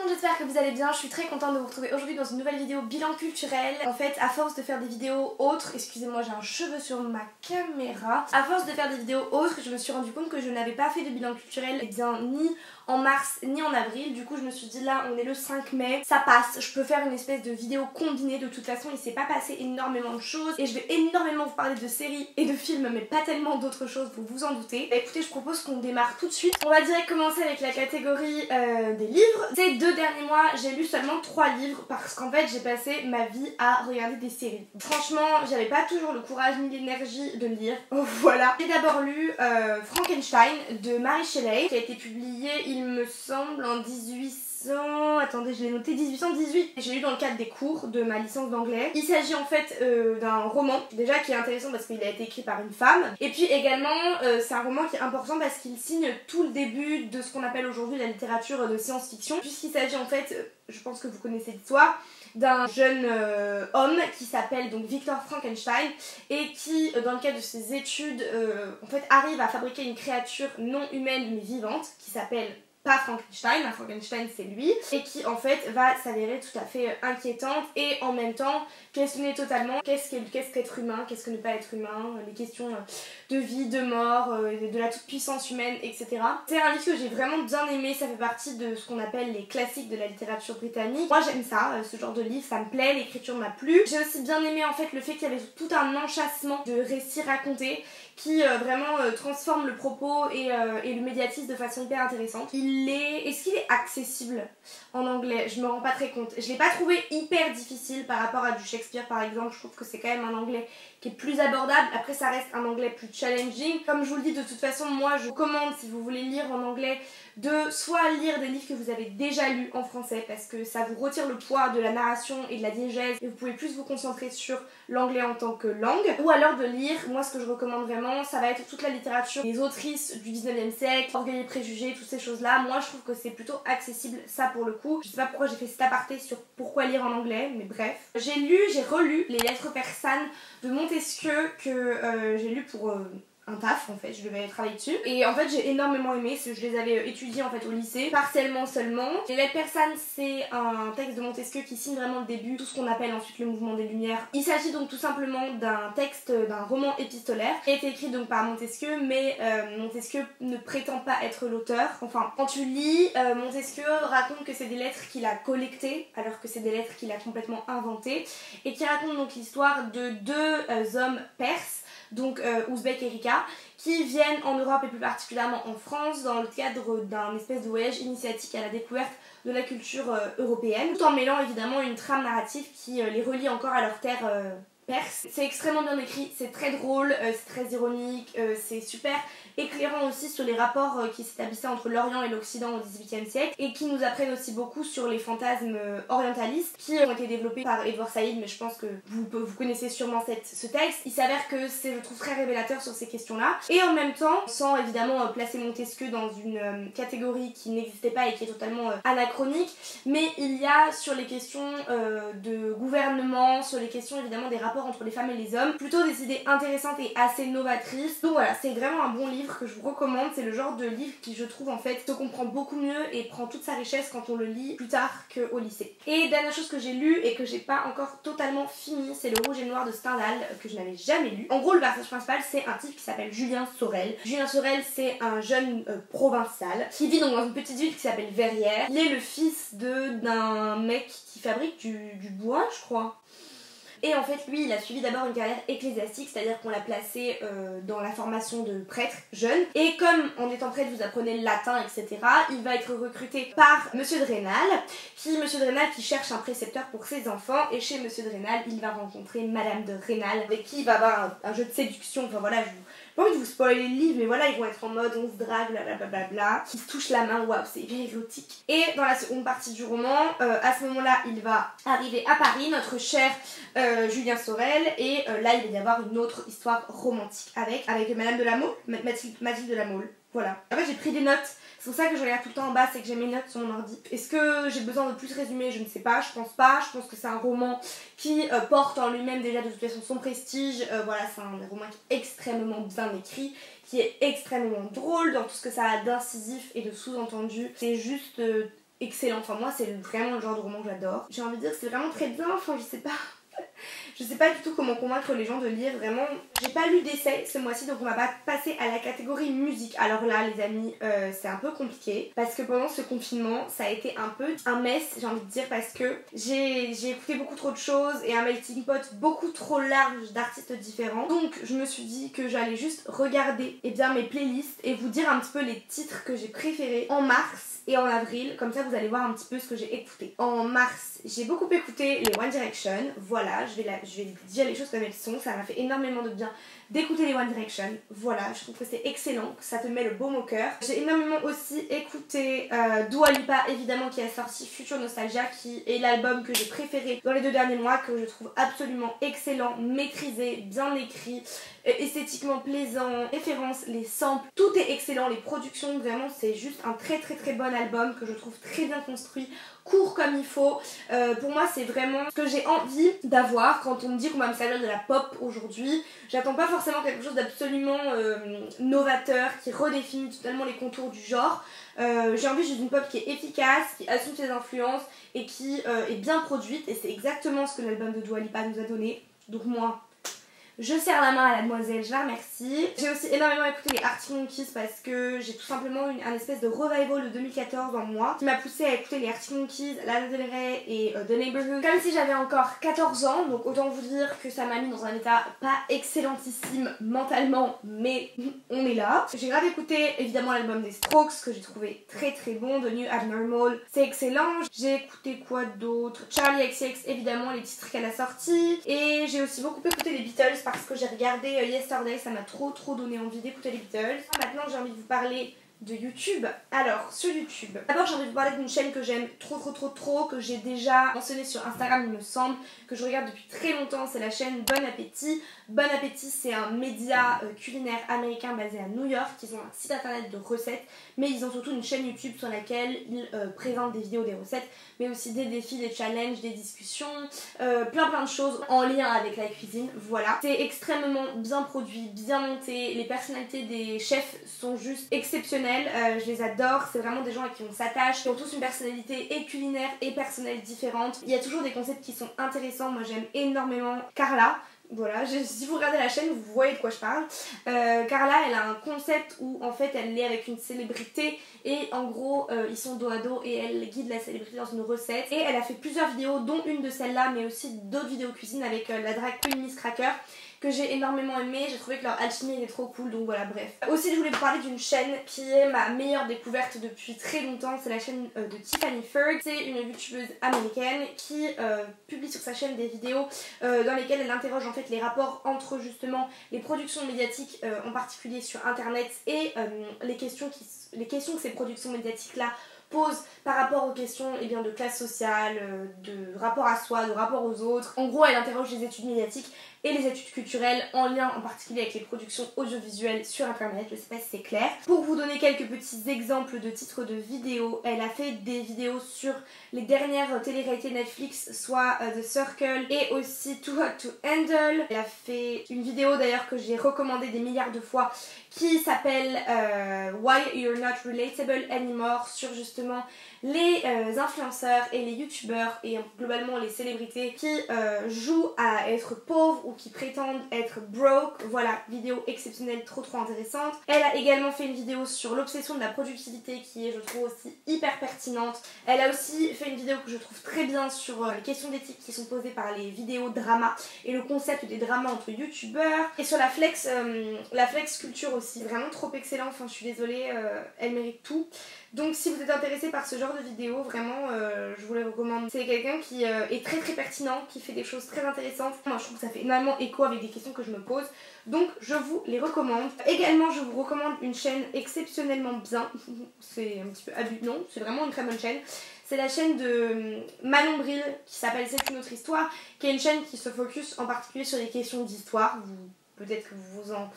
monde, j'espère que vous allez bien. Je suis très contente de vous retrouver aujourd'hui dans une nouvelle vidéo bilan culturel. En fait, à force de faire des vidéos autres, excusez-moi, j'ai un cheveu sur ma caméra. À force de faire des vidéos autres, je me suis rendu compte que je n'avais pas fait de bilan culturel, et bien ni en mars ni en avril. Du coup, je me suis dit là, on est le 5 mai, ça passe. Je peux faire une espèce de vidéo combinée. De toute façon, il s'est pas passé énormément de choses et je vais énormément vous parler de séries et de films, mais pas tellement d'autres choses, vous vous en doutez. Bah, écoutez, je propose qu'on démarre tout de suite. On va direct commencer avec la catégorie des livres. Ces 2 derniers mois, j'ai lu seulement 3 livres parce qu'en fait, j'ai passé ma vie à regarder des séries. Franchement, j'avais pas toujours le courage ni l'énergie de lire. Voilà. J'ai d'abord lu Frankenstein de Mary Shelley qui a été publié, il me semble, en 1800... Attendez, je l'ai noté, 1818. J'ai lu dans le cadre des cours de ma licence d'anglais. Il s'agit en fait d'un roman, déjà qui est intéressant parce qu'il a été écrit par une femme. Et puis également, c'est un roman qui est important parce qu'il signe tout le début de ce qu'on appelle aujourd'hui la littérature de science-fiction. Puisqu'il s'agit en fait, je pense que vous connaissez l'histoire, d'un jeune homme qui s'appelle donc Victor Frankenstein et qui, dans le cadre de ses études, en fait arrive à fabriquer une créature non humaine mais vivante qui s'appelle pas Frankenstein, Frankenstein c'est lui, et qui en fait va s'avérer tout à fait inquiétante et en même temps questionner totalement qu'est-ce qu'être humain, qu'est-ce que ne pas être humain, les questions de vie, de mort, de la toute-puissance humaine, etc. C'est un livre que j'ai vraiment bien aimé, ça fait partie de ce qu'on appelle les classiques de la littérature britannique. Moi j'aime ça, ce genre de livre, ça me plaît, l'écriture m'a plu. J'ai aussi bien aimé en fait le fait qu'il y avait tout un enchâssement de récits racontés qui vraiment transforme le propos et le médiatise de façon hyper intéressante. Est-ce qu'il est accessible en anglais? Je me rends pas très compte. Je l'ai pas trouvé hyper difficile par rapport à du Shakespeare par exemple. Je trouve que c'est quand même un anglais qui est plus abordable. Après ça reste un anglais plus challenging. Comme je vous le dis, de toute façon moi je vous recommande, si vous voulez lire en anglais, de soit lire des livres que vous avez déjà lus en français parce que ça vous retire le poids de la narration et de la diégèse et vous pouvez plus vous concentrer sur l'anglais en tant que langue, ou alors de lire, moi ce que je recommande vraiment, ça va être toute la littérature des autrices du 19e siècle, Orgueil et Préjugés, toutes ces choses là. Moi je trouve que c'est plutôt accessible, ça pour le coup. Je sais pas pourquoi j'ai fait cet aparté sur pourquoi lire en anglais, mais bref. J'ai relu les Lettres persanes de Montesquieu que j'ai lu pour un taf en fait, je devais travailler dessus et en fait j'ai énormément aimé, je les avais étudiés en fait au lycée, partiellement seulement. Les Lettres persanes c'est un texte de Montesquieu qui signe vraiment le début, tout ce qu'on appelle ensuite le mouvement des Lumières. Il s'agit donc tout simplement d'un texte, d'un roman épistolaire qui a été écrit donc par Montesquieu, mais Montesquieu ne prétend pas être l'auteur. Enfin, quand tu lis, Montesquieu raconte que c'est des lettres qu'il a collectées alors que c'est des lettres qu'il a complètement inventées et qui racontent donc l'histoire de 2 hommes perses, donc Ouzbek et Rika, qui viennent en Europe et plus particulièrement en France dans le cadre d'un espèce de voyage initiatique à la découverte de la culture européenne, tout en mêlant évidemment une trame narrative qui les relie encore à leur terre perse. C'est extrêmement bien écrit, c'est très drôle, c'est très ironique, c'est super éclairant aussi sur les rapports qui s'établissaient entre l'Orient et l'Occident au XVIIIe siècle et qui nous apprennent aussi beaucoup sur les fantasmes orientalistes qui ont été développés par Edward Said, mais je pense que vous connaissez sûrement ce texte. Il s'avère que c'est, je trouve, très révélateur sur ces questions-là et en même temps, sans évidemment placer Montesquieu dans une catégorie qui n'existait pas et qui est totalement anachronique, mais il y a sur les questions de gouvernement, sur les questions évidemment des rapports entre les femmes et les hommes, plutôt des idées intéressantes et assez novatrices. Donc voilà, c'est vraiment un bon livre que je vous recommande. C'est le genre de livre qui, je trouve, en fait se comprend beaucoup mieux et prend toute sa richesse quand on le lit plus tard qu'au lycée. Et dernière chose que j'ai lu et que j'ai pas encore totalement fini, c'est Le Rouge et Noir de Stendhal, que je n'avais jamais lu. En gros, le personnage principal c'est un type qui s'appelle Julien Sorel. Julien Sorel c'est un jeune provincial qui vit donc dans une petite ville qui s'appelle Verrières. Il est le fils d'un mec qui fabrique du bois, je crois. Et en fait, lui, il a suivi d'abord une carrière ecclésiastique, c'est-à-dire qu'on l'a placé dans la formation de prêtre jeune. Et comme en étant prêtre, vous apprenez le latin, etc., il va être recruté par Monsieur de Rênal, qui cherche un précepteur pour ses enfants. Et chez Monsieur de Rênal, il va rencontrer Madame de Rênal, avec qui il va avoir un jeu de séduction. Enfin voilà, j'ai pas envie de vous spoiler le livre, mais voilà, ils vont être en mode on se drague, blablabla. Ils se touchent la main, waouh, c'est hyper érotique. Et dans la seconde partie du roman, à ce moment-là, il va arriver à Paris, notre cher Julien Sorel, et là, il va y avoir une autre histoire romantique avec Madame de la Mole, Mathilde de la Mole. Voilà. En fait, j'ai pris des notes. C'est pour ça que je regarde tout le temps en bas, c'est que j'ai mes notes sur mon ordi. Est-ce que j'ai besoin de plus résumer? Je ne sais pas, je pense pas. Je pense que c'est un roman qui porte en lui-même déjà de toute façon son prestige. Voilà, c'est un roman qui est extrêmement bien écrit, qui est extrêmement drôle dans tout ce que ça a d'incisif et de sous-entendu. C'est juste excellent. Enfin moi c'est vraiment le genre de roman que j'adore. J'ai envie de dire que c'est vraiment très bien, enfin je sais pas. Je sais pas du tout comment convaincre les gens de lire, vraiment. J'ai pas lu d'essai ce mois-ci, donc on va pas passer à la catégorie musique. Alors là, les amis, c'est un peu compliqué parce que pendant ce confinement, ça a été un peu un mess, j'ai envie de dire, parce que j'ai écouté beaucoup trop de choses et un melting pot beaucoup trop large d'artistes différents. Donc je me suis dit que j'allais juste regarder mes playlists et vous dire un petit peu les titres que j'ai préférés en mars et en avril, comme ça vous allez voir un petit peu ce que j'ai écouté. En mars, j'ai beaucoup écouté les One Direction, voilà, je vais dire les choses comme elles sont, ça m'a fait énormément de bien d'écouter les One Direction, voilà, je trouve que c'est excellent, que ça te met le baume au cœur. J'ai énormément aussi écouté Dua Lipa, évidemment, qui a sorti Future Nostalgia, qui est l'album que j'ai préféré dans les 2 derniers mois, que je trouve absolument excellent, maîtrisé, bien écrit, esthétiquement plaisant, référence, les samples, tout est excellent, les productions, vraiment c'est juste un très bon album que je trouve très bien construit, court comme il faut. Pour moi c'est vraiment ce que j'ai envie d'avoir quand on me dit qu'on va me servir de la pop aujourd'hui. J'attends pas forcément quelque chose d'absolument novateur qui redéfinit totalement les contours du genre. J'ai envie juste d'une pop qui est efficace, qui assume ses influences et qui est bien produite, et c'est exactement ce que l'album de Dua Lipa nous a donné. Donc moi, je serre la main à la demoiselle, je la remercie. J'ai aussi énormément écouté les Arctic Monkeys parce que j'ai tout simplement un espèce de revival de 2014 en moi qui m'a poussé à écouter les Arctic Monkeys, Lana Del Rey et The Neighborhood comme si j'avais encore 14 ans, donc autant vous dire que ça m'a mis dans un état pas excellentissime mentalement, mais on est là. J'ai grave écouté évidemment l'album des Strokes que j'ai trouvé très bon, The New Abnormal, c'est excellent. J'ai écouté quoi d'autre? Charlie XCX, évidemment, les titres qu'elle a sortis, et j'ai aussi beaucoup écouté les Beatles parce que j'ai regardé Yesterday, ça m'a trop donné envie d'écouter les Beatles. Maintenant j'ai envie de vous parler de YouTube. Alors sur YouTube, d'abord j'ai envie de vous parler d'une chaîne que j'aime trop, que j'ai déjà mentionnée sur Instagram il me semble, que je regarde depuis très longtemps, c'est la chaîne Bon Appétit. Bon Appétit c'est un média culinaire américain basé à New York. Ils ont un site internet de recettes, mais ils ont surtout une chaîne YouTube sur laquelle ils présentent des vidéos, des recettes, mais aussi des défis, des challenges, des discussions, plein de choses en lien avec la cuisine, voilà. C'est extrêmement bien produit, bien monté, les personnalités des chefs sont juste exceptionnelles. Je les adore, c'est vraiment des gens à qui on s'attache, qui ont tous une personnalité et culinaire et personnelle différente. Il y a toujours des concepts qui sont intéressants, moi j'aime énormément Carla. Voilà, si vous regardez la chaîne, vous voyez de quoi je parle. Carla, elle a un concept où en fait elle est avec une célébrité et en gros ils sont dos à dos et elle guide la célébrité dans une recette. Et elle a fait plusieurs vidéos, dont une de celle-là, mais aussi d'autres vidéos cuisine avec la drag queen Miss Cracker, que j'ai énormément aimé. J'ai trouvé que leur alchimie était trop cool, donc voilà, bref. Aussi je voulais vous parler d'une chaîne qui est ma meilleure découverte depuis très longtemps, c'est la chaîne de Tiffany Ferg. C'est une youtubeuse américaine qui publie sur sa chaîne des vidéos dans lesquelles elle interroge en fait les rapports entre justement les productions médiatiques en particulier sur internet et les questions que ces productions médiatiques là posent par rapport aux questions de classe sociale, de rapport à soi, de rapport aux autres. En gros elle interroge les études médiatiques et les études culturelles en lien en particulier avec les productions audiovisuelles sur internet, je sais pas si c'est clair. Pour vous donner quelques petits exemples de titres de vidéos, elle a fait des vidéos sur les dernières télé-réalités Netflix, soit The Circle et aussi Too Hot to Handle. Elle a fait une vidéo d'ailleurs que j'ai recommandée des milliards de fois qui s'appelle Why You're Not Relatable Anymore, sur justement les influenceurs et les youtubeurs et globalement les célébrités qui jouent à être pauvres ou qui prétendent être broke. Voilà, vidéo exceptionnelle, trop intéressante. Elle a également fait une vidéo sur l'obsession de la productivité qui est, je trouve, aussi hyper pertinente. Elle a aussi fait une vidéo que je trouve très bien sur les questions d'éthique qui sont posées par les vidéos drama et le concept des dramas entre youtubeurs. Et sur la flex culture aussi, vraiment trop excellent, enfin je suis désolée, elle mérite tout. Donc si vous êtes intéressé par ce genre de vidéo, vraiment je vous les recommande. C'est quelqu'un qui est très pertinent, qui fait des choses très intéressantes. Moi je trouve que ça fait énormément écho avec des questions que je me pose, donc je vous les recommande. Également je vous recommande une chaîne exceptionnellement bien, c'est un petit peu abus, non, c'est vraiment une très bonne chaîne. C'est la chaîne de Manon Bril qui s'appelle C'est une autre histoire, qui est une chaîne qui se focus en particulier sur les questions d'histoire. Vous peut-être que vous vous en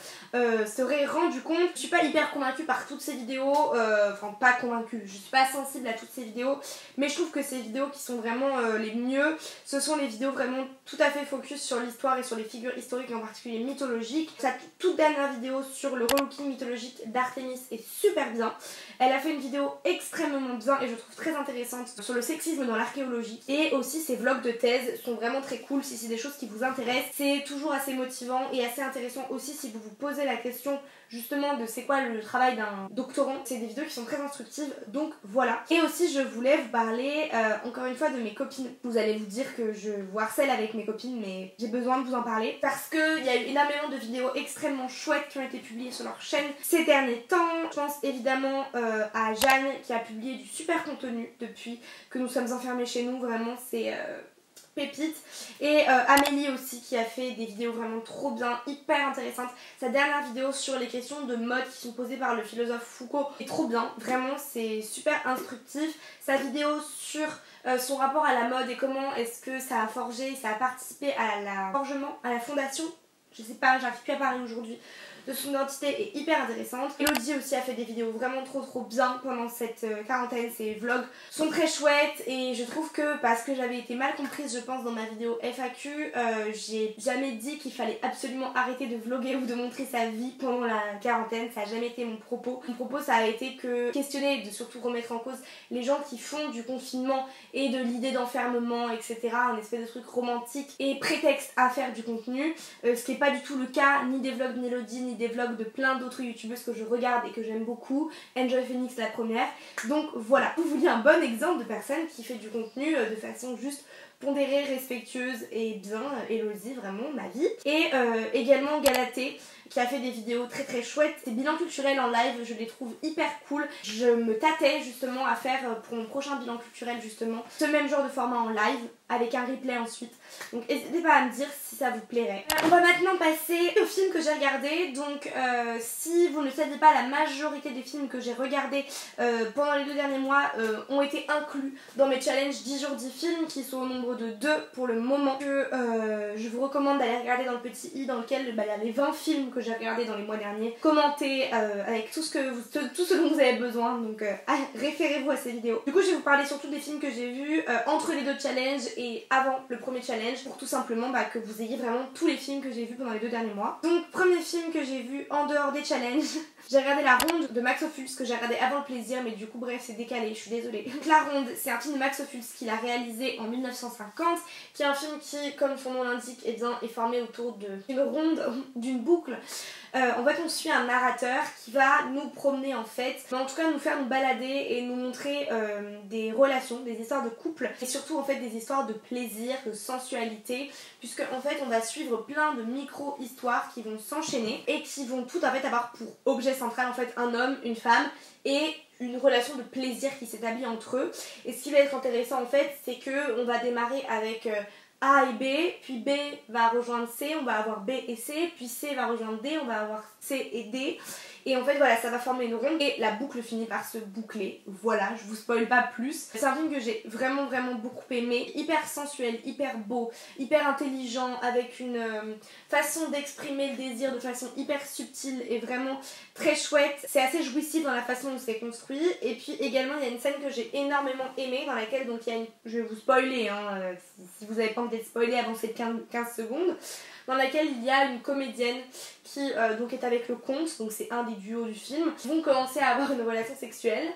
serez rendu compte. Je suis pas hyper convaincue par toutes ces vidéos, enfin pas convaincue, je suis pas sensible à toutes ces vidéos, mais je trouve que ces vidéos qui sont vraiment les mieux, ce sont les vidéos vraiment tout à fait focus sur l'histoire et sur les figures historiques et en particulier mythologiques. Sa toute dernière vidéo sur le relooking mythologique d'Artémis est super bien. Elle a fait une vidéo extrêmement bien et je trouve très intéressante sur le sexisme dans l'archéologie, et aussi ses vlogs de thèse sont vraiment très cool si c'est des choses qui vous intéressent. C'est toujours assez motivant et assez intéressant aussi si vous vous posez la question justement de c'est quoi le travail d'un doctorant. C'est des vidéos qui sont très instructives, donc voilà. Et aussi je voulais vous parler encore une fois de mes copines. Vous allez vous dire que je vous harcèle avec mes copines, mais j'ai besoin de vous en parler parce qu'il y a eu énormément de vidéos extrêmement chouettes qui ont été publiées sur leur chaîne ces derniers temps. Je pense évidemment à Jeanne qui a publié du super contenu depuis que nous sommes enfermés chez nous, vraiment c'est pépite, et Amélie aussi qui a fait des vidéos vraiment trop bien, hyper intéressantes. Sa dernière vidéo sur les questions de mode qui sont posées par le philosophe Foucault est trop bien, vraiment c'est super instructif. Sa vidéo sur son rapport à la mode et comment est-ce que ça a forgé, ça a participé à la forgement, à la fondation, je sais pas, j'arrive plus à parler aujourd'hui, de son identité est hyper intéressante. Elodie aussi a fait des vidéos vraiment trop bien pendant cette quarantaine, ses vlogs sont très chouettes et je trouve que parce que j'avais été mal comprise je pense dans ma vidéo FAQ, j'ai jamais dit qu'il fallait absolument arrêter de vlogger ou de montrer sa vie pendant la quarantaine, ça a jamais été mon propos. Mon propos ça a été que questionner et de surtout remettre en cause les gens qui font du confinement et de l'idée d'enfermement etc, un espèce de truc romantique et prétexte à faire du contenu, ce qui n'est pas du tout le cas ni des vlogs d'Elodie ni des vlogs de plein d'autres youtubeuses que je regarde et que j'aime beaucoup, Enjoy Phoenix la première. Donc voilà, vous vouliez un bon exemple de personne qui fait du contenu de façon juste pondérée, respectueuse et bien, Elodie vraiment ma vie. Et également Galatée qui a fait des vidéos très chouettes. Ces bilans culturels en live, je les trouve hyper cool. Je me tâtais justement à faire pour mon prochain bilan culturel justement ce même genre de format en live avec un replay ensuite. Donc n'hésitez pas à me dire si ça vous plairait. On va maintenant passer aux films que j'ai regardés. Donc si vous ne saviez pas, la majorité des films que j'ai regardés pendant les 2 derniers mois ont été inclus dans mes challenges 10 jours 10 films qui sont au nombre de 2 pour le moment. Que je vous recommande d'aller regarder dans le petit i dans lequel il y a les 20 films que j'ai regardé dans les mois derniers, commentez avec tout ce dont vous avez besoin, donc référez-vous à ces vidéos. Du coup je vais vous parler surtout des films que j'ai vus entre les 2 challenges et avant le premier challenge, pour tout simplement que vous ayez vraiment tous les films que j'ai vus pendant les 2 derniers mois. Donc premier film que j'ai vu en dehors des challenges, j'ai regardé La Ronde de Max Ophuls que j'ai regardé avant le plaisir, mais du coup bref c'est décalé, je suis désolée. Donc La Ronde c'est un film de Max Ophuls qu'il a réalisé en 1950, qui est un film qui, comme son nom l'indique, est formé autour d'une ronde, d'une boucle. En fait on suit un narrateur qui va nous promener en fait, mais en tout cas nous faire nous balader et nous montrer des relations, des histoires de couple et surtout en fait des histoires de plaisir, de sensualité, puisque en fait on va suivre plein de micro-histoires qui vont s'enchaîner et qui vont toutes en fait avoir pour objet central en fait un homme, une femme et une relation de plaisir qui s'établit entre eux. Et ce qui va être intéressant en fait c'est que on va démarrer avec A et B, puis B va rejoindre C, on va avoir B et C, puis C va rejoindre D, on va avoir C et D. Et en fait voilà, ça va former une ronde et la boucle finit par se boucler. Voilà, je vous spoil pas plus. C'est un film que j'ai vraiment beaucoup aimé, hyper sensuel, hyper beau, hyper intelligent, avec une façon d'exprimer le désir de façon hyper subtile et vraiment très chouette. C'est assez jouissif dans la façon dont c'est construit. Et puis également il y a une scène que j'ai énormément aimée dans laquelle donc il y a une... Je vais vous spoiler si vous avez pas envie d'être spoilé avant ces 15 secondes, dans laquelle il y a une comédienne qui donc est avec le comte, donc c'est un des duos du film, qui vont commencer à avoir une relation sexuelle.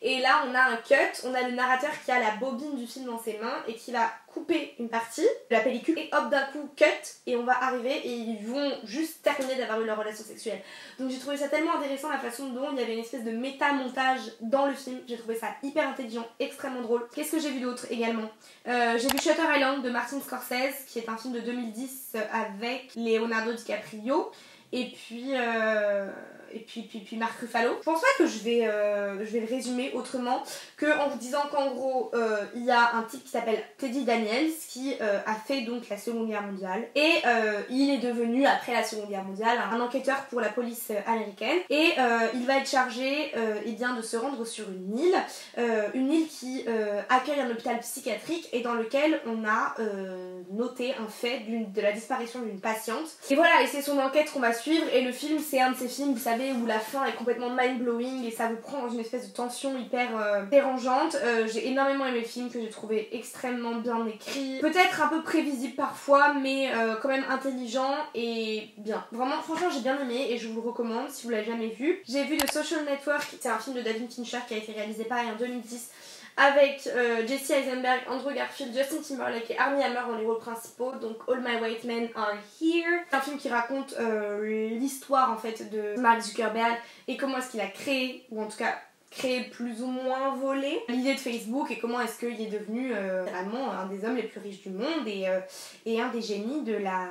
Et là on a un cut, on a le narrateur qui a la bobine du film dans ses mains et qui va couper une partie de la pellicule et hop d'un coup cut et on va arriver et ils vont juste terminer d'avoir eu leur relation sexuelle. Donc j'ai trouvé ça tellement intéressant la façon dont il y avait une espèce de méta-montage dans le film, j'ai trouvé ça hyper intelligent, extrêmement drôle. Qu'est-ce que j'ai vu d'autre également? J'ai vu Shutter Island de Martin Scorsese qui est un film de 2010 avec Leonardo DiCaprio. Et puis puis Mark Ruffalo. Je pense pas que je vais le résumer autrement que en vous disant qu'en gros il y a un type qui s'appelle Teddy Daniels qui a fait donc la Seconde Guerre mondiale et il est devenu après la Seconde Guerre mondiale un enquêteur pour la police américaine et il va être chargé eh bien, de se rendre sur une île qui accueille un hôpital psychiatrique et dans lequel on a noté un fait de la disparition d'une patiente. Et voilà, et c'est son enquête qu'on va suivre et le film c'est un de ces films, vous savez, où la fin est complètement mind-blowing et ça vous prend dans une espèce de tension hyper dérangeante. J'ai énormément aimé le film que j'ai trouvé extrêmement bien écrit, peut-être un peu prévisible parfois mais quand même intelligent et bien. Vraiment, franchement j'ai bien aimé et je vous le recommande si vous l'avez jamais vu. J'ai vu The Social Network, c'est un film de David Fincher qui a été réalisé pareil en 2010 avec Jesse Eisenberg, Andrew Garfield, Justin Timberlake et Armie Hammer dans les rôles principaux, donc All My White Men Are Here. C'est un film qui raconte l'histoire en fait de Mark Zuckerberg et comment est-ce qu'il a créé, ou en tout cas créé plus ou moins volé l'idée de Facebook et comment est-ce qu'il est devenu vraiment un des hommes les plus riches du monde et un des génies de la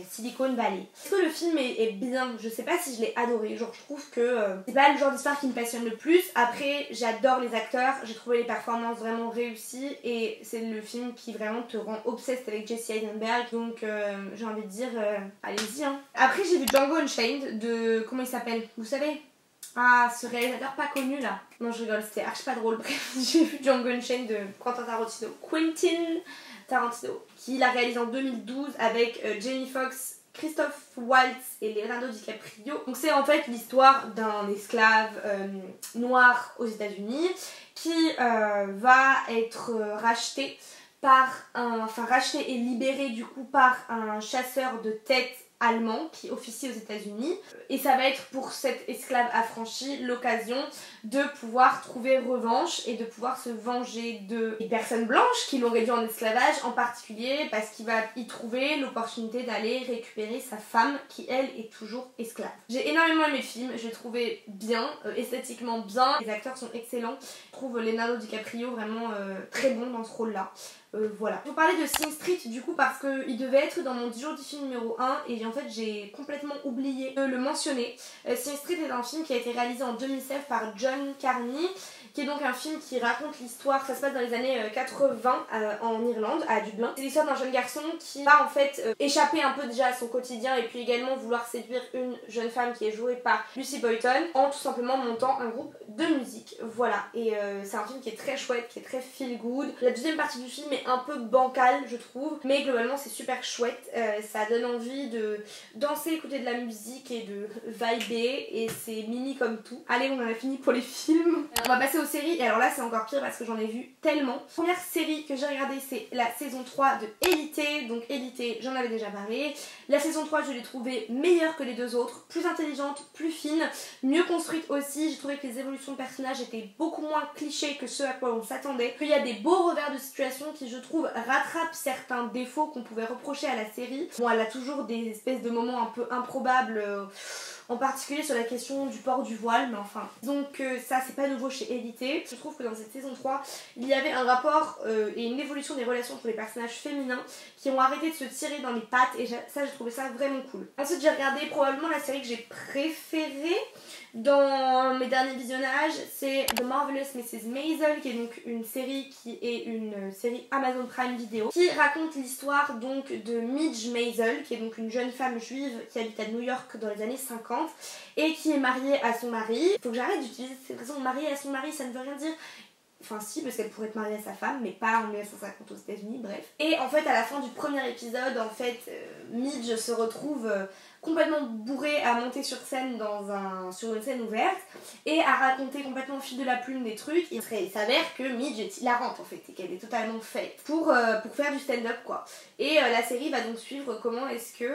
Silicon Valley. Est-ce que le film est bien? Je sais pas si je l'ai adoré, genre je trouve que c'est pas le genre d'histoire qui me passionne le plus. Après j'adore les acteurs, j'ai trouvé les performances vraiment réussies et c'est le film qui vraiment te rend obsesse avec Jesse Eisenberg, donc j'ai envie de dire allez-y hein. Après j'ai vu Django Unchained de, comment il s'appelle, vous savez? Ah, ce réalisateur pas connu là. Non, je rigole, c'était archi pas drôle. Bref, j'ai vu Django Unchained de Quentin Tarantino, qui l'a réalisé en 2012 avec Jamie Foxx, Christophe Waltz et Leonardo DiCaprio. Donc c'est en fait l'histoire d'un esclave noir aux États-Unis qui va être racheté racheté et libéré du coup par un chasseur de têtes allemand qui officie aux États-Unis et ça va être pour cet esclave affranchi l'occasion de pouvoir trouver revanche et de pouvoir se venger des personnes blanches qui l'ont réduit en esclavage, en particulier parce qu'il va y trouver l'opportunité d'aller récupérer sa femme qui elle est toujours esclave. J'ai énormément aimé le film, je l'ai trouvé bien, esthétiquement bien, les acteurs sont excellents, je trouve Leonardo DiCaprio vraiment très bon dans ce rôle là. Voilà. Je vous parlais de Sing Street du coup parce qu'il devait être dans mon 10 jours du film numéro 1 et en fait j'ai complètement oublié de le mentionner. Sing Street est un film qui a été réalisé en 2016 par John Carney, qui est donc un film qui raconte l'histoire, ça se passe dans les années 80 en Irlande, à Dublin. C'est l'histoire d'un jeune garçon qui va en fait échapper un peu déjà à son quotidien et puis également vouloir séduire une jeune femme qui est jouée par Lucy Boyton en tout simplement montant un groupe de musique. Voilà, et c'est un film qui est très chouette, qui est très feel good. La deuxième partie du film est un peu bancale je trouve, mais globalement c'est super chouette, ça donne envie de danser, écouter de la musique et de vibrer et c'est mini comme tout. Allez, on en a fini pour les films. On va passer aux séries et alors là c'est encore pire parce que j'en ai vu tellement. Première série que j'ai regardée c'est la saison 3 de Élité, donc Élité j'en avais déjà parlé. La saison 3 je l'ai trouvée meilleure que les deux autres, plus intelligente, plus fine, mieux construite aussi. J'ai trouvé que les évolutions de personnages étaient beaucoup moins clichés que ce à quoi on s'attendait, qu'il y a des beaux revers de situation qui je trouve rattrapent certains défauts qu'on pouvait reprocher à la série. Bon, elle a toujours des espèces de moments un peu improbables, en particulier sur la question du port du voile, mais enfin, donc ça c'est pas nouveau chez Élité. Je trouve que dans cette saison 3 il y avait un rapport et une évolution des relations entre les personnages féminins qui ont arrêté de se tirer dans les pattes et ça j'ai trouvé ça vraiment cool. Ensuite j'ai regardé probablement la série que j'ai préférée dans mes derniers visionnages, c'est The Marvelous Mrs. Maisel, qui est donc une série Amazon Prime Video, qui raconte l'histoire donc de Midge Maisel, qui est donc une jeune femme juive qui habite à New York dans les années 50 et qui est mariée à son mari. Faut que j'arrête d'utiliser cette expression mariée à son mari, ça ne veut rien dire. Enfin si, parce qu'elle pourrait être mariée à sa femme, mais pas en 1950 aux États-Unis, bref. Et en fait à la fin du premier épisode, en fait Midge se retrouve complètement bourrée à monter sur scène sur une scène ouverte et à raconter complètement au fil de la plume des trucs. Il s'avère que Midge est hilarante en fait et qu'elle est totalement faite pour faire du stand-up quoi. Et la série va donc suivre comment est-ce que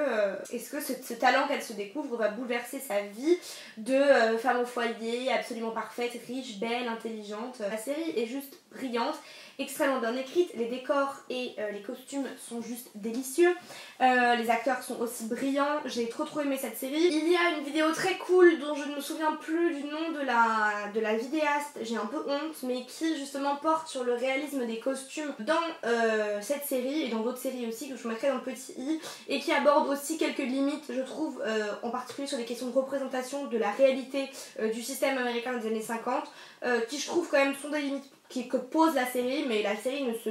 ce talent qu'elle se découvre va bouleverser sa vie de femme au foyer absolument parfaite, riche, belle, intelligente. La série est juste brillante, extrêmement bien écrite, les décors et les costumes sont juste délicieux, les acteurs sont aussi brillants, j'ai trop aimé cette série. Il y a une vidéo très cool dont je ne me souviens plus du nom de la vidéaste, j'ai un peu honte, mais qui justement porte sur le réalisme des costumes dans cette série et dans d'autres séries aussi que je vous mettrai dans le petit i, et qui aborde aussi quelques limites je trouve, en particulier sur les questions de représentation de la réalité du système américain des années 50, qui je trouve quand même sont des limites que pose la série, mais la série ne se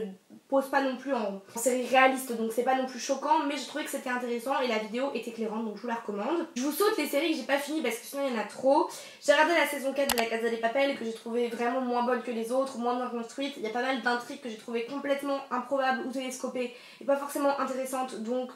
pose pas non plus en série réaliste, donc c'est pas non plus choquant, mais j'ai trouvé que c'était intéressant et la vidéo est éclairante, donc je vous la recommande. Je vous saute les séries que j'ai pas fini parce que sinon il y en a trop. J'ai regardé la saison 4 de la Casa de Papel que j'ai trouvé vraiment moins bonne que les autres, moins bien construite. Il y a pas mal d'intrigues que j'ai trouvé complètement improbables ou télescopées et pas forcément intéressantes, donc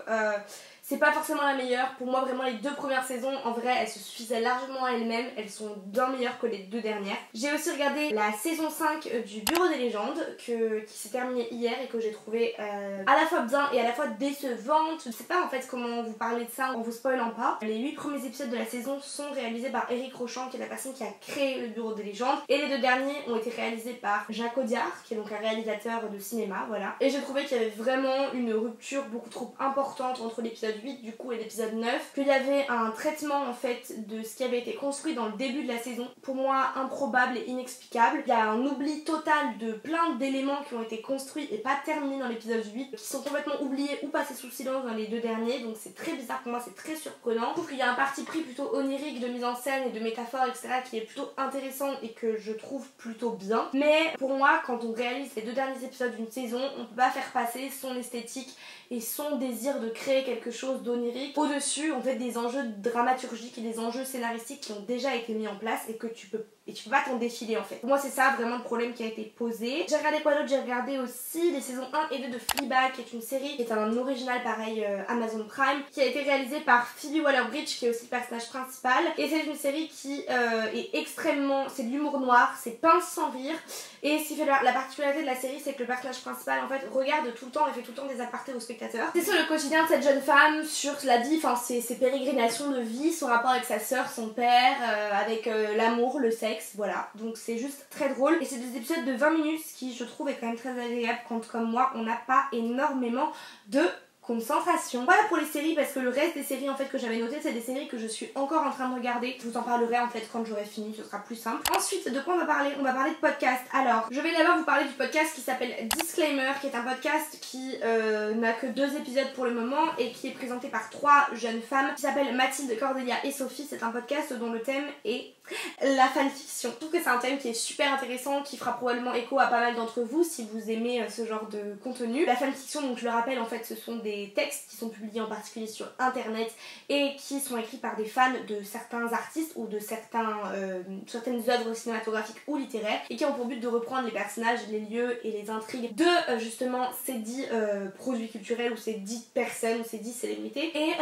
c'est pas forcément la meilleure. Pour moi, vraiment, les 2 premières saisons, en vrai, elles se suffisaient largement à elles-mêmes. Elles sont bien meilleures que les 2 dernières. J'ai aussi regardé la saison 5 du Bureau des légendes, qui s'est terminée hier et que j'ai trouvé à la fois bien et à la fois décevante. Je ne sais pas en fait comment vous parler de ça en vous spoilant pas. Les 8 premiers épisodes de la saison sont réalisés par Éric Rochant, qui est la personne qui a créé le Bureau des légendes. Et les 2 derniers ont été réalisés par Jacques Audiard, qui est donc un réalisateur de cinéma, voilà. Et j'ai trouvé qu'il y avait vraiment une rupture beaucoup trop importante entre l'épisode 8 du coup et l'épisode 9, qu'il y avait un traitement en fait de ce qui avait été construit dans le début de la saison, pour moi improbable et inexplicable. Il y a un oubli total de plein d'éléments qui ont été construits et pas terminés dans l'épisode 8, qui sont complètement oubliés ou passés sous silence dans les 2 derniers, donc c'est très bizarre pour moi, c'est très surprenant. Je trouve qu'il y a un parti pris plutôt onirique de mise en scène et de métaphores etc. qui est plutôt intéressant et que je trouve plutôt bien, mais pour moi quand on réalise les 2 derniers épisodes d'une saison, on peut pas faire passer son esthétique et son désir de créer quelque chose d'onirique au-dessus en fait des enjeux dramaturgiques et des enjeux scénaristiques qui ont déjà été mis en place et que tu peux pas t'en défiler en fait. Pour moi c'est ça vraiment le problème qui a été posé. J'ai regardé quoi d'autre? J'ai regardé aussi les saisons 1 et 2 de Fleabag, qui est une série qui est un original pareil Amazon Prime, qui a été réalisée par Phoebe Waller-Bridge, qui est aussi le personnage principal, et c'est une série qui est extrêmement, c'est de l'humour noir, c'est pince sans rire, et ce qui fait la particularité de la série, c'est que le personnage principal en fait regarde tout le temps et fait tout le temps des apartés aux spectateurs. C'est sur le quotidien de cette jeune femme, sur la vie, enfin ses pérégrinations de vie, son rapport avec sa sœur, son père, avec l'amour, le sexe, voilà. Donc c'est juste très drôle et c'est des épisodes de 20 minutes, ce qui je trouve est quand même très agréable quand comme moi on n'a pas énormément de concentration. Voilà pour les séries, parce que le reste des séries en fait que j'avais noté, c'est des séries que je suis encore en train de regarder. Je vous en parlerai en fait quand j'aurai fini, ce sera plus simple. Ensuite, de quoi on va parler? On va parler de podcast. Alors, je vais d'abord vous parler du podcast qui s'appelle Disclaimer, qui est un podcast qui n'a que 2 épisodes pour le moment et qui est présenté par 3 jeunes femmes qui s'appellent Mathilde, Cordélia et Sophie. C'est un podcast dont le thème est la fanfiction. Je trouve que c'est un thème qui est super intéressant, qui fera probablement écho à pas mal d'entre vous si vous aimez ce genre de contenu. La fanfiction, donc je le rappelle, en fait ce sont des textes qui sont publiés en particulier sur internet et qui sont écrits par des fans de certains artistes ou de certaines œuvres cinématographiques ou littéraires, et qui ont pour but de reprendre les personnages, les lieux et les intrigues de justement ces dits produits culturels ou ces dites personnes ou ces dites célébrités, et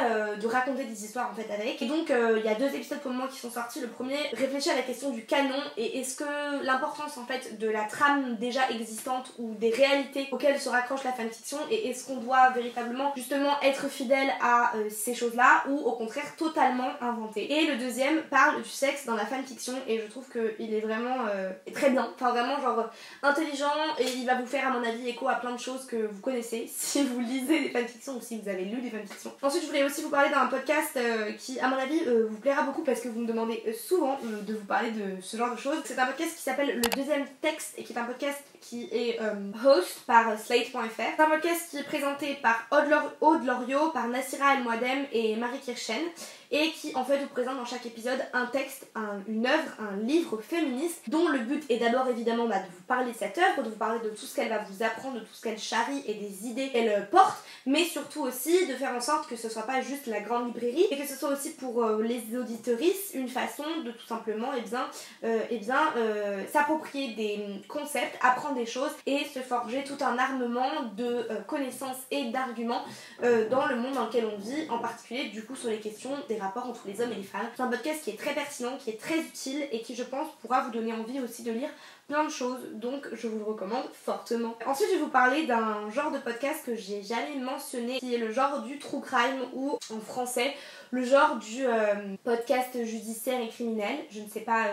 de raconter des histoires en fait avec. Et donc il y a 2 épisodes pour le moment qui sont sortis. Le premier réfléchit à la question du canon et est-ce que l'importance en fait de la trame déjà existante ou des réalités auxquelles se raccroche la fanfiction, et est-ce qu'on doit véritablement justement être fidèle à ces choses là ou au contraire totalement inventer. Et le deuxième parle du sexe dans la fanfiction et je trouve qu'il est vraiment très bien, enfin vraiment genre intelligent, et il va vous faire à mon avis écho à plein de choses que vous connaissez si vous lisez des fanfictions ou si vous avez lu des fanfictions. Ensuite je voulais aussi vous parler d'un podcast qui à mon avis vous plaira beaucoup parce que vous me demandez souvent de vous parler de ce genre de choses. C'est un podcast qui s'appelle Le Deuxième Texte et qui est un podcast qui est host par Slate.fr. C'est un podcast qui est présenté par Aude Loriot, par Nassira El Mouadem et Marie Kirchen, et qui en fait vous présente dans chaque épisode un texte, une œuvre, un livre féministe dont le but est d'abord évidemment de vous parler de cette œuvre, de vous parler de tout ce qu'elle va vous apprendre, de tout ce qu'elle charrie et des idées qu'elle porte, mais surtout aussi de faire en sorte que ce soit pas juste la grande librairie et que ce soit aussi pour les auditeuristes une façon de tout simplement s'approprier des concepts, apprendre des choses et se forger tout un armement de connaissances et d'arguments dans le monde dans lequel on vit, en particulier du coup sur les questions des rapports entre les hommes et les femmes. C'est un podcast qui est très pertinent, qui est très utile et qui je pense pourra vous donner envie aussi de lire plein de choses, donc je vous le recommande fortement. Ensuite je vais vous parler d'un genre de podcast que j'ai jamais mentionné, qui est le genre du true crime, ou en français le genre du podcast judiciaire et criminel. Je ne sais pas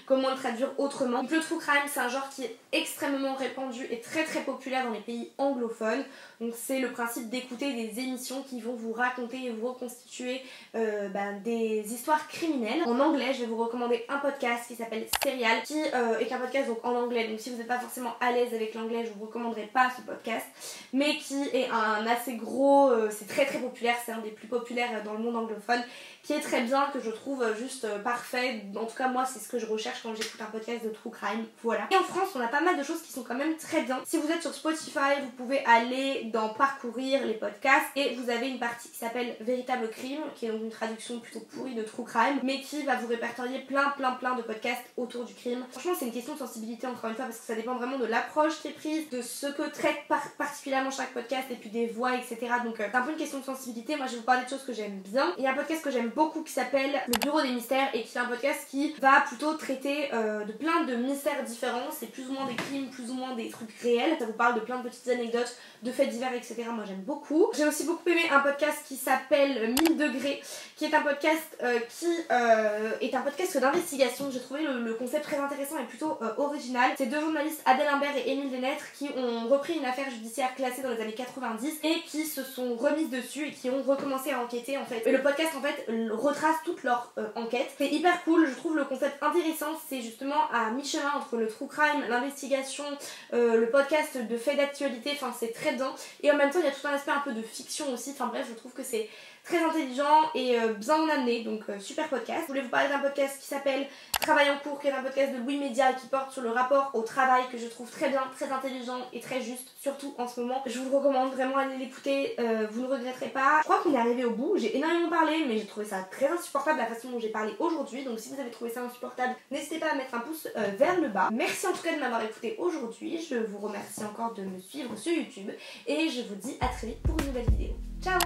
comment le traduire autrement. Donc le true crime, c'est un genre qui est extrêmement répandu et très populaire dans les pays anglophones. Donc c'est le principe d'écouter des émissions qui vont vous raconter et vous reconstituer des histoires criminelles. En anglais, je vais vous recommander un podcast qui s'appelle Serial, qui est un podcast donc en anglais. Donc si vous n'êtes pas forcément à l'aise avec l'anglais, je vous recommanderai pas ce podcast, mais qui est un assez gros, c'est très populaire, c'est un des plus populaires dans le monde anglophone, qui est très bien, que je trouve juste parfait. En tout cas moi c'est ce que je recherche quand j'écoute un podcast de true crime, voilà. Et en France on a pas mal de choses qui sont quand même très bien. Si vous êtes sur Spotify, vous pouvez aller dans parcourir les podcasts et vous avez une partie qui s'appelle Véritable crime, qui est donc une traduction plutôt pourrie de true crime, mais qui va vous répertorier plein de podcasts autour du crime. Franchement c'est une question de sensibilité encore une fois, parce que ça dépend vraiment de l'approche qui est prise, de ce que traite particulièrement chaque podcast et puis des voix, etc. Donc c'est un peu une question de sensibilité. Moi je vais vous parler de choses que j'aime bien. Il y a un podcast que j'aime beaucoup qui s'appelle Le Bureau des Mystères et qui est un podcast qui va plutôt traiter de plein de mystères différents. C'est plus ou moins des crimes, plus ou moins des trucs réels. Ça vous parle de plein de petites anecdotes, de faits divers, etc. Moi j'aime beaucoup. J'ai aussi beaucoup aimé un podcast qui s'appelle 1000 degrés, qui est un podcast est un podcast d'investigation. J'ai trouvé le concept très intéressant et plutôt original. C'est deux journalistes, Adèle Imbert et Émile Denêtre, qui ont repris une affaire judiciaire classée dans les années 90 et qui se sont remises dessus et qui ont recommencé à enquêter en fait. Et le podcast en fait retrace toute leur enquête. C'est hyper cool, je trouve le concept intéressant. C'est justement à mi-chemin entre le true crime, l'investigation, le podcast de faits d'actualité, enfin c'est très bien. Et en même temps il y a tout un aspect un peu de fiction aussi, enfin bref je trouve que c'est très intelligent et bien amené, donc super podcast. Je voulais vous parler d'un podcast qui s'appelle Travail en cours, qui est un podcast de Louis Média et qui porte sur le rapport au travail, que je trouve très bien, très intelligent et très juste, surtout en ce moment. Je vous le recommande vraiment, allez l'écouter, vous ne regretterez pas. Je crois qu'on est arrivé au bout, j'ai énormément parlé, mais j'ai trouvé ça très insupportable la façon dont j'ai parlé aujourd'hui, donc si vous avez trouvé ça insupportable, n'hésitez pas à mettre un pouce vers le bas. Merci en tout cas de m'avoir écouté aujourd'hui, je vous remercie encore de me suivre sur YouTube et je vous dis à très vite pour une nouvelle vidéo. Ciao!